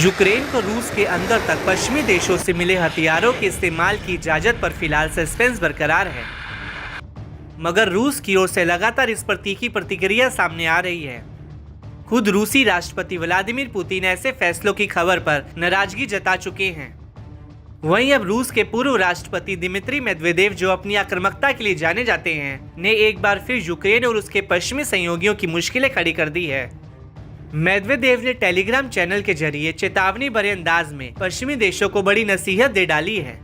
Ukraine को रूस के अंदर तक पश्चिमी देशों से मिले हथियारों के इस्तेमाल की इजाजत पर फिलहाल सस्पेंस बरकरार है, मगर रूस की ओर से लगातार इस पर तीखी प्रतिक्रिया सामने आ रही है। खुद रूसी राष्ट्रपति व्लादिमीर पुतिन ऐसे फैसलों की खबर पर नाराजगी जता चुके हैं। वहीं अब रूस के पूर्व राष्ट्रपति दिमित्री मेदवेदेव, जो अपनी आक्रामकता के लिए जाने जाते हैं, ने एक बार फिर यूक्रेन और उसके पश्चिमी सहयोगियों की मुश्किलें खड़ी कर दी है। मेदवेदेव ने टेलीग्राम चैनल के जरिए चेतावनी भरे अंदाज में पश्चिमी देशों को बड़ी नसीहत दे डाली है।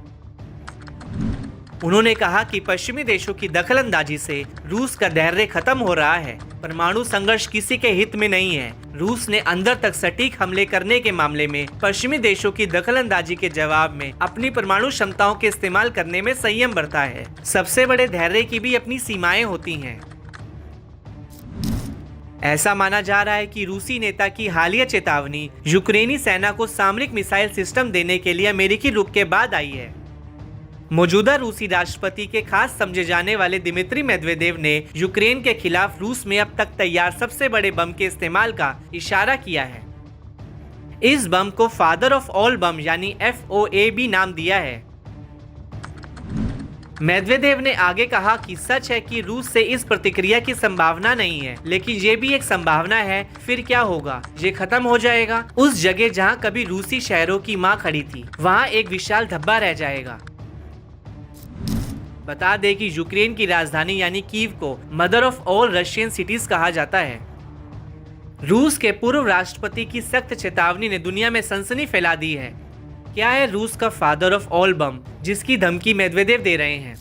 उन्होंने कहा कि पश्चिमी देशों की दखलंदाजी से रूस का धैर्य खत्म हो रहा है। परमाणु संघर्ष किसी के हित में नहीं है। रूस ने अंदर तक सटीक हमले करने के मामले में पश्चिमी देशों की दखलंदाजी के जवाब में अपनी परमाणु क्षमताओं के इस्तेमाल करने में संयम बरता है। सबसे बड़े धैर्य की भी अपनी सीमाएं होती हैं। ऐसा माना जा रहा है कि रूसी नेता की हालिया चेतावनी यूक्रेनी सेना को सामरिक मिसाइल सिस्टम देने के लिए अमेरिकी रुख के बाद आई है। मौजूदा रूसी राष्ट्रपति के खास समझे जाने वाले दिमित्री मेदवेदेव ने यूक्रेन के खिलाफ रूस में अब तक तैयार सबसे बड़े बम के इस्तेमाल का इशारा किया है। इस बम को फादर ऑफ ऑल बम यानी FOAB नाम दिया है। मेदवेदेव ने आगे कहा कि सच है कि रूस से इस प्रतिक्रिया की संभावना नहीं है, लेकिन ये भी एक संभावना है। फिर क्या होगा? ये खत्म हो जाएगा। उस जगह जहां कभी रूसी शहरों की मां खड़ी थी, वहां एक विशाल धब्बा रह जाएगा। बता दें कि यूक्रेन की राजधानी यानी कीव को mother of all Russian cities कहा जाता है। रूस के पूर्व राष्ट्रपति की सख्त चेतावनी ने दुनिया में सनसनी फैला दी है। क्या है रूस का फादर ऑफ ऑल बम, जिसकी धमकी मेदवेदेव दे रहे हैं?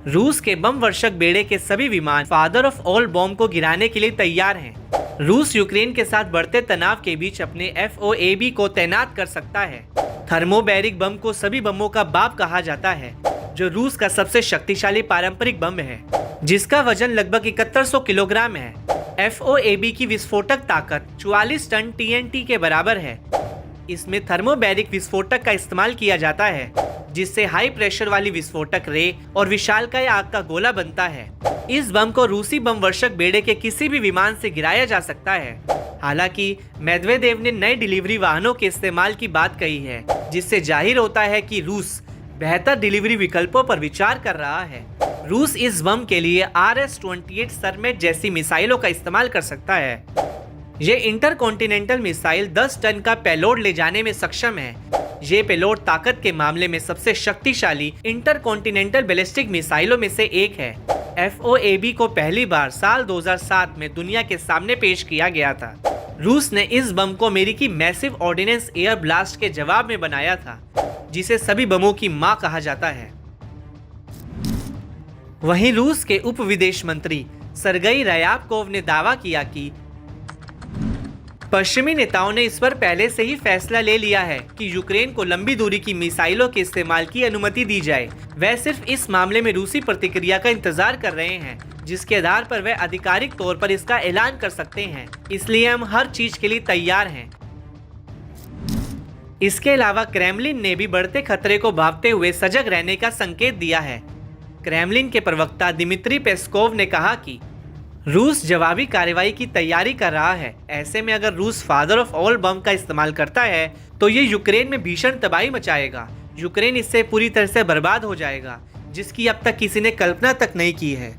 रूस के बम वर्षक बेड़े के सभी विमान फादर ऑफ ऑल बम को गिराने के लिए तैयार हैं। रूस यूक्रेन के साथ बढ़ते तनाव के बीच अपने FOAB को तैनात कर सकता है। थर्मोबैरिक बम को सभी बमों का बाप कहा जाता है, जो रूस का सबसे शक्तिशाली पारंपरिक बम है, जिसका वजन लगभग 7100 किलोग्राम है। FOAB की विस्फोटक ताकत 44 टन TNT के बराबर है। इसमें थर्मोबैरिक विस्फोटक का इस्तेमाल किया जाता है, जिससे हाई प्रेशर वाली विस्फोटक रे और विशालकाय आग का गोला बनता है। इस बम को रूसी बम वर्षक बेड़े के किसी भी विमान से गिराया जा सकता है। हालांकि मेदवेदेव ने नए डिलीवरी वाहनों के इस्तेमाल की बात कही है, जिससे जाहिर होता है कि रूस बेहतर डिलीवरी विकल्पों पर विचार कर रहा है। रूस इस बम के लिए RS-28 सरमेट जैसी मिसाइलों का इस्तेमाल कर सकता है। ये इंटरकॉन्टिनेंटल मिसाइल 10 टन का पेलोड ले जाने में सक्षम है। ये पेलोड ताकत के मामले में सबसे शक्तिशाली इंटरकॉन्टिनेंटल बैलिस्टिक मिसाइलों में से एक है। FOAB को पहली बार साल 2007 में दुनिया के सामने पेश किया गया था। रूस ने इस बम को अमेरिकी मैसिव ऑर्डिनेंस एयर ब्लास्ट के जवाब में बनाया था, जिसे सभी बमों की मां कहा जाता है। वहीं रूस के उप विदेश मंत्री सरगई रयाबकोव ने दावा किया कि पश्चिमी नेताओं ने इस पर पहले से ही फैसला ले लिया है कि यूक्रेन को लंबी दूरी की मिसाइलों के इस्तेमाल की अनुमति दी जाए। वह सिर्फ इस मामले में रूसी प्रतिक्रिया का इंतजार कर रहे हैं, जिसके आधार पर वह आधिकारिक तौर पर इसका ऐलान कर सकते हैं। इसलिए हम हर चीज के लिए तैयार हैं। इसके अलावा क्रेमलिन ने भी बढ़ते खतरे को भांपते हुए सजग रहने का संकेत दिया है। क्रेमलिन के प्रवक्ता दिमित्री पेस्कोव ने कहा कि रूस जवाबी कार्रवाई की तैयारी कर रहा है। ऐसे में अगर रूस फादर ऑफ ऑल बम का इस्तेमाल करता है तो ये यूक्रेन में भीषण तबाही मचाएगा। यूक्रेन इससे पूरी तरह से बर्बाद हो जाएगा, जिसकी अब तक किसी ने कल्पना तक नहीं की है।